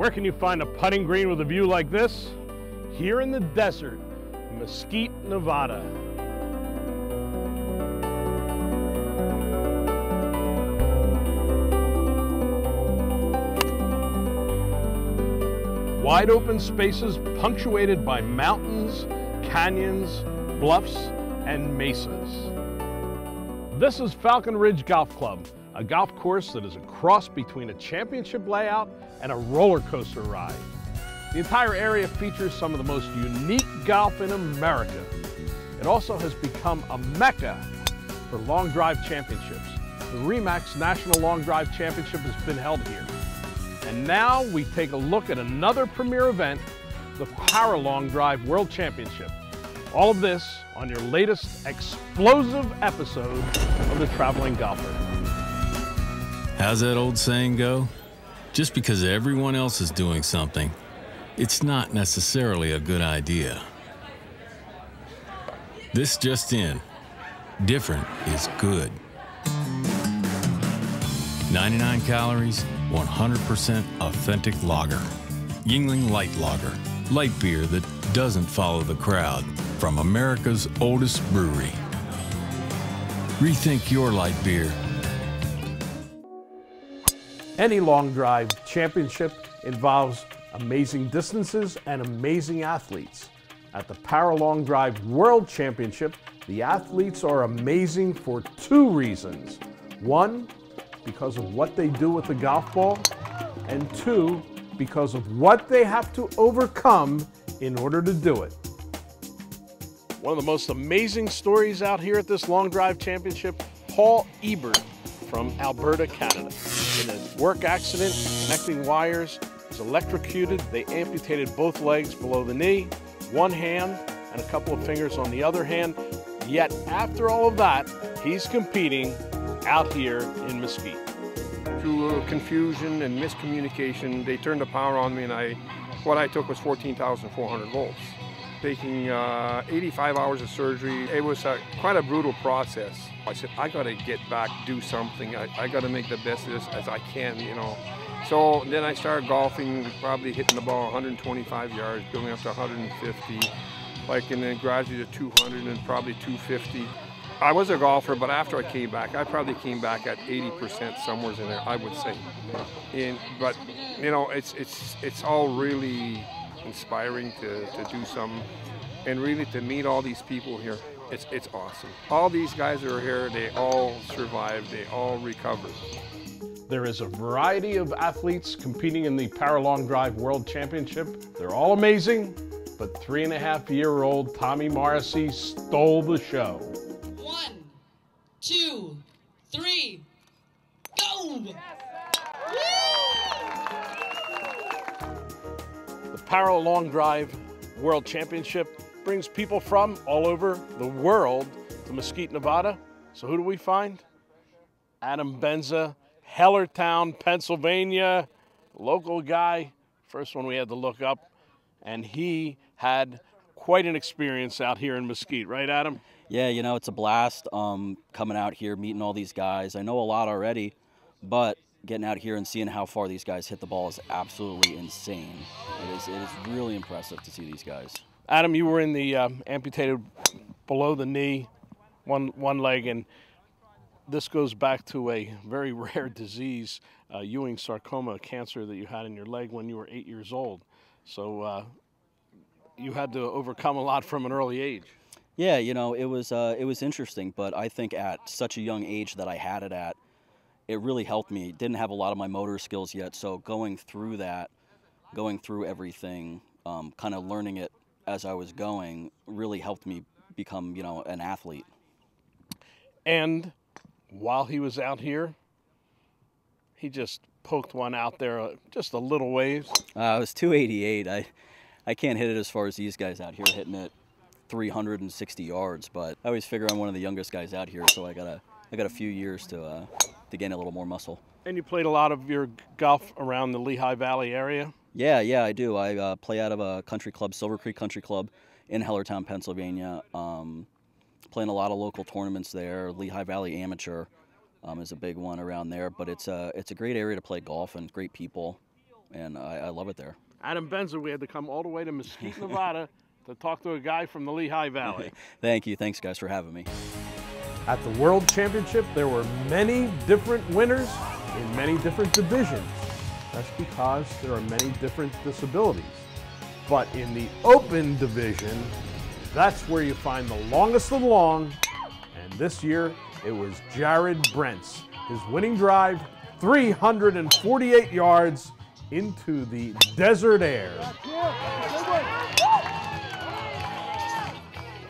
Where can you find a putting green with a view like this? Here in the desert, Mesquite, Nevada. Wide open spaces punctuated by mountains, canyons, bluffs, and mesas. This is Falcon Ridge Golf Club, a golf course that is a cross between a championship layout and a roller coaster ride. The entire area features some of the most unique golf in America. It also has become a mecca for long drive championships. The REMAX National Long Drive Championship has been held here. And now we take a look at another premier event, the Para Long Drive World Championship. All of this on your latest explosive episode of The Traveling Golfer. How's that old saying go? Just because everyone else is doing something, it's not necessarily a good idea. This just in, different is good. 99 calories, 100% authentic lager. Yuengling Light Lager, light beer that doesn't follow the crowd, from America's oldest brewery. Rethink your light beer. Any long drive championship involves amazing distances and amazing athletes. At the Para Long Drive World Championship, the athletes are amazing for two reasons. One, because of what they do with the golf ball, and two, because of what they have to overcome in order to do it. One of the most amazing stories out here at this Long Drive Championship, Paul Ebert from Alberta, Canada. In a work accident, connecting wires, was electrocuted. They amputated both legs below the knee, one hand, and a couple of fingers on the other hand. Yet after all of that, he's competing out here in Mesquite. Through confusion and miscommunication, they turned the power on me, and what I took was 14,400 volts. Taking 85 hours of surgery, it was quite a brutal process. I said, I got to get back, do something. I got to make the best of this as I can, you know. So then I started golfing, probably hitting the ball 125 yards, building up to 150, and then gradually to 200 and probably 250. I was a golfer, but after I came back, I probably came back at 80% somewhere in there, I would say. But you know, it's all really inspiring to do something, and really to meet all these people here. It's awesome. All these guys that are here, they all survived, they all recovered. There is a variety of athletes competing in the Para Long Drive World Championship. They're all amazing, but 3.5-year-old Tommy Morrissey stole the show. 1, 2, 3, go! The Para Long Drive World Championship brings people from all over the world to Mesquite, Nevada. So who do we find? Adam Benza, Hellertown, Pennsylvania, local guy. First one we had to look up, and he had quite an experience out here in Mesquite, right, Adam? Yeah, you know, it's a blast coming out here, meeting all these guys. I know a lot already, but getting out here and seeing how far these guys hit the ball is absolutely insane. It is really impressive to see these guys. Adam, you were in the amputated below the knee, one leg, and this goes back to a very rare disease, Ewing sarcoma, cancer that you had in your leg when you were 8 years old. So you had to overcome a lot from an early age. Yeah, you know, it was interesting, but I think at such a young age that I had it at, it really helped me. Didn't have a lot of my motor skills yet, so going through everything, kind of learning it as I was going, really helped me become, you know, an athlete. And while he was out here, he just poked one out there just a little ways. It was 288. I can't hit it as far as these guys out here hitting it 360 yards, but I always figure I'm one of the youngest guys out here, so I got a few years to gain a little more muscle. And you played a lot of your golf around the Lehigh Valley area? Yeah, I do. I play out of a country club, Silver Creek Country Club in Hellertown, Pennsylvania. Playing a lot of local tournaments there. Lehigh Valley Amateur is a big one around there, but it's a great area to play golf and great people. and I love it there. Adam Benzer, we had to come all the way to Mesquite, Nevada to talk to a guy from the Lehigh Valley. Thank you. Thanks, guys, for having me. At the World Championship, there were many different winners in many different divisions. That's because there are many different disabilities. But in the open division, that's where you find the longest of the long. And this year, it was Jared Brents. His winning drive, 348 yards into the desert air.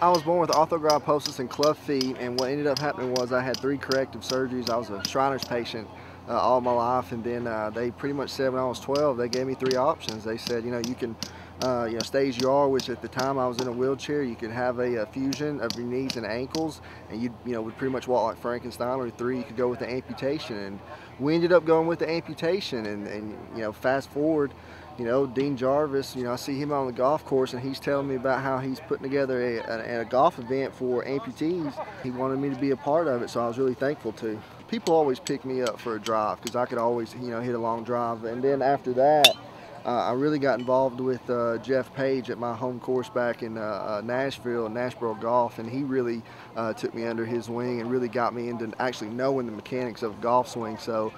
I was born with arthrogryposis and club feet, and what ended up happening was I had 3 corrective surgeries. I was a Shriner's patient all my life, and then they pretty much said when I was 12, they gave me 3 options. They said, you know, you can stay as you are, which at the time I was in a wheelchair. You could have a fusion of your knees and ankles, and you would pretty much walk like Frankenstein. Or 3, you could go with the amputation, and we ended up going with the amputation. And you know, fast forward, you know, Dean Jarvis, you know, I see him on the golf course, and he's telling me about how he's putting together a golf event for amputees. He wanted me to be a part of it, so I was really thankful to. People always pick me up for a drive because I could always, you know, hit a long drive. And then after that, I really got involved with Jeff Page at my home course back in Nashville Golf, and he really took me under his wing and really got me into actually knowing the mechanics of golf swing. So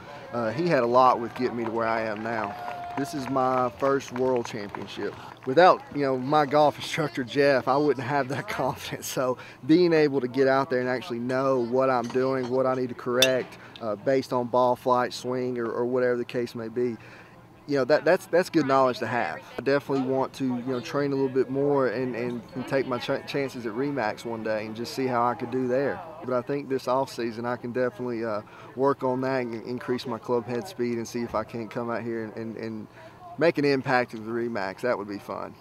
he had a lot with getting me to where I am now. This is my first World Championship. Without, you know, my golf instructor, Jeff, I wouldn't have that confidence. So being able to get out there and actually know what I'm doing, what I need to correct based on ball flight, swing, or whatever the case may be, you know, that's good knowledge to have. I definitely want to, you know, train a little bit more and take my chances at Remax one day and just see how I could do there. But I think this off season I can definitely work on that and increase my club head speed and see if I can't come out here and make an impact with the Remax. That would be fun.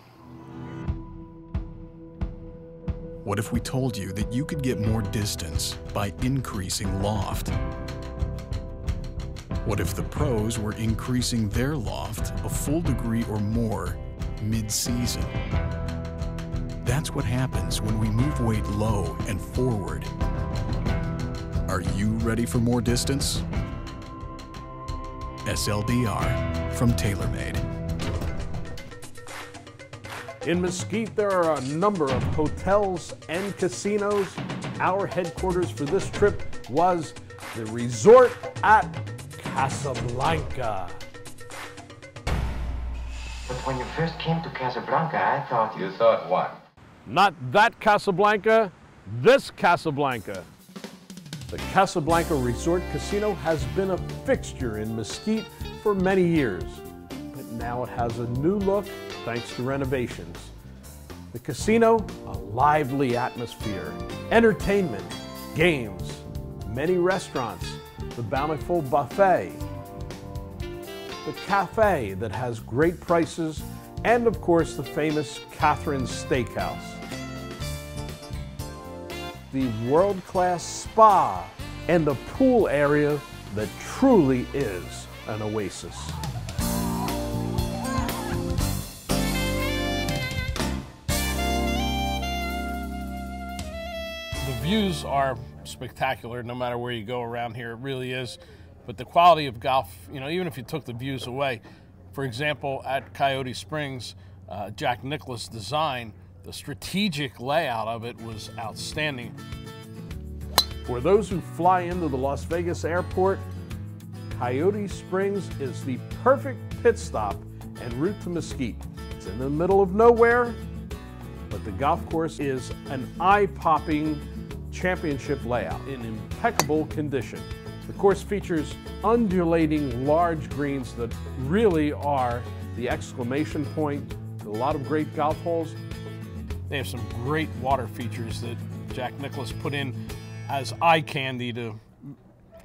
What if we told you that you could get more distance by increasing loft? What if the pros were increasing their loft a full degree or more mid-season? That's what happens when we move weight low and forward. Are you ready for more distance? SLDR from TaylorMade. In Mesquite, there are a number of hotels and casinos. Our headquarters for this trip was the resort at Casablanca. But when you first came to Casablanca, I thought... You thought what? Not that Casablanca, this Casablanca. The Casablanca Resort Casino has been a fixture in Mesquite for many years, but now it has a new look thanks to renovations. The casino, a lively atmosphere, entertainment, games, many restaurants, the bountiful buffet, the cafe that has great prices, and of course the famous Catherine's Steakhouse. The world-class spa and the pool area that truly is an oasis. The views are spectacular no matter where you go around here. It really is. But the quality of golf, you know, even if you took the views away, for example, at Coyote Springs, Jack Nicklaus' design, the strategic layout of it was outstanding. For those who fly into the Las Vegas airport, Coyote Springs is the perfect pit stop en route to Mesquite. It's in the middle of nowhere, but the golf course is an eye-popping championship layout in impeccable condition. The course features undulating large greens that really are the exclamation point to a lot of great golf holes. They have some great water features that Jack Nicklaus put in as eye candy to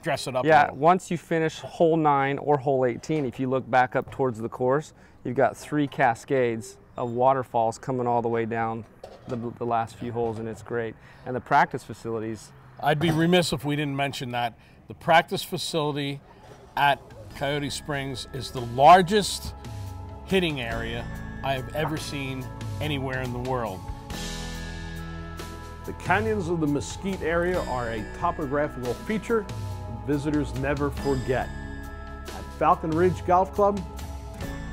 dress it up. Yeah, once you finish hole 9 or hole 18, if you look back up towards the course, you've got 3 cascades of waterfalls coming all the way down the last few holes, and it's great. And the practice facilities. I'd be remiss if we didn't mention that. The practice facility at Coyote Springs is the largest hitting area I have ever seen anywhere in the world. The canyons of the Mesquite area are a topographical feature visitors never forget. At Falcon Ridge Golf Club,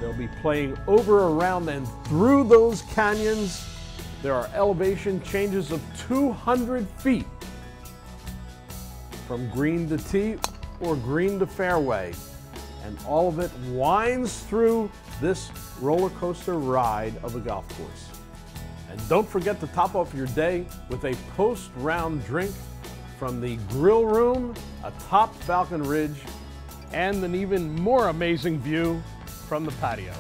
They'll be playing over, around, and through those canyons. There are elevation changes of 200 feet from green to tee or green to fairway. And all of it winds through this roller coaster ride of a golf course. And don't forget to top off your day with a post-round drink from the grill room atop Falcon Ridge, and an even more amazing view from the patio.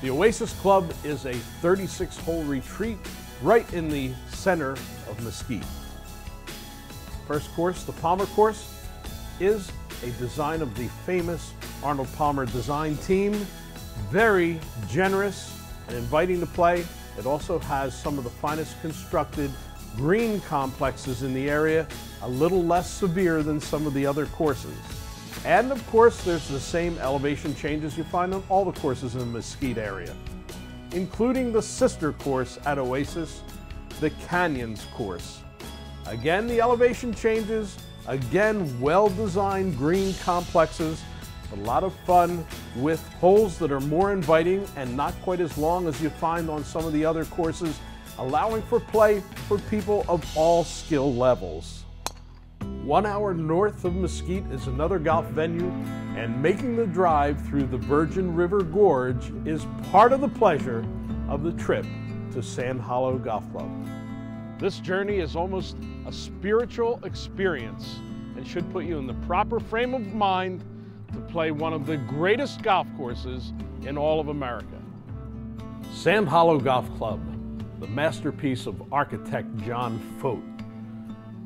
The Oasis Club is a 36-hole retreat right in the center of Mesquite. First course, the Palmer course, is a design of the famous Arnold Palmer design team. Very generous and inviting to play. It also has some of the finest constructed green complexes in the area, a little less severe than some of the other courses. And of course, there's the same elevation changes you find on all the courses in the Mesquite area, including the sister course at Oasis, the Canyons course. Again, the elevation changes, again, well-designed green complexes, a lot of fun with holes that are more inviting and not quite as long as you find on some of the other courses, allowing for play for people of all skill levels. 1 hour north of Mesquite is another golf venue, and making the drive through the Virgin River Gorge is part of the pleasure of the trip to Sand Hollow Golf Club. This journey is almost a spiritual experience and should put you in the proper frame of mind to play one of the greatest golf courses in all of America. Sand Hollow Golf Club, the masterpiece of architect John Fote.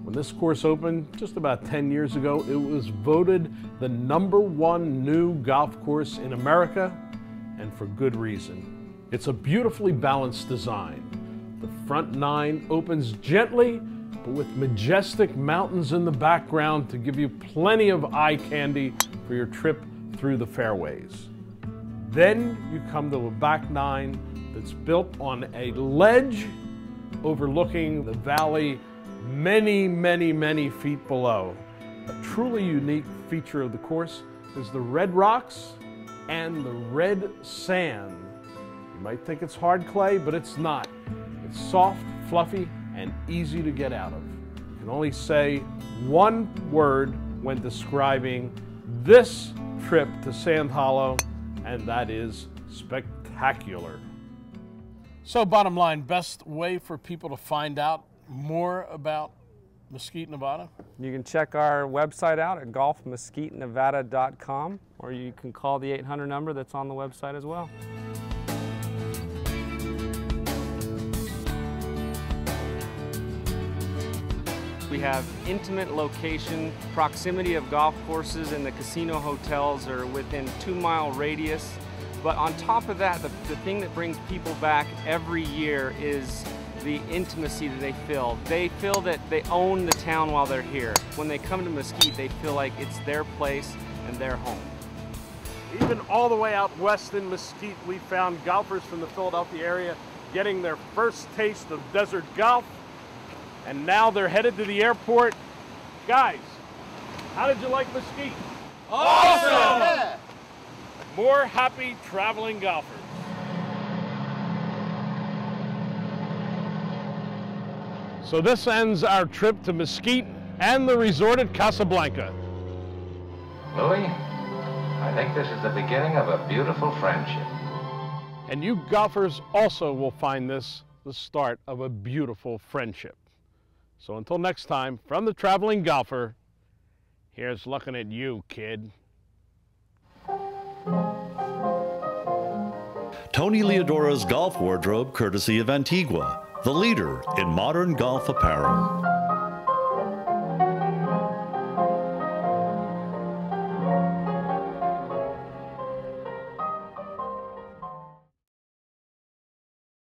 When this course opened just about 10 years ago, it was voted the #1 new golf course in America, and for good reason. It's a beautifully balanced design. The front 9 opens gently, but with majestic mountains in the background to give you plenty of eye candy for your trip through the fairways. Then you come to a back 9 that's built on a ledge overlooking the valley many feet below. A truly unique feature of the course is the red rocks and the red sand. You might think it's hard clay, but it's not. It's soft, fluffy, and easy to get out of. You can only say one word when describing this trip to Sand Hollow, and that is spectacular. So bottom line, best way for people to find out more about Mesquite, Nevada? You can check our website out at golfmesquitenevada.com, or you can call the 800 number that's on the website as well. We have intimate location, proximity of golf courses, and the casino hotels are within 2-mile radius. But on top of that, the thing that brings people back every year is the intimacy that they feel. They feel that they own the town while they're here. When they come to Mesquite, they feel like it's their place and their home. Even all the way out west in Mesquite, we found golfers from the Philadelphia area getting their first taste of desert golf, and now they're headed to the airport. Guys, how did you like Mesquite? Awesome! Yeah. More happy traveling golfers. So this ends our trip to Mesquite and the resort at Casablanca. Louis, I think this is the beginning of a beautiful friendship. And you golfers also will find this the start of a beautiful friendship. So until next time, from the Traveling Golfer, here's looking at you, kid. Tony Leodora's golf wardrobe, courtesy of Antigua, the leader in modern golf apparel.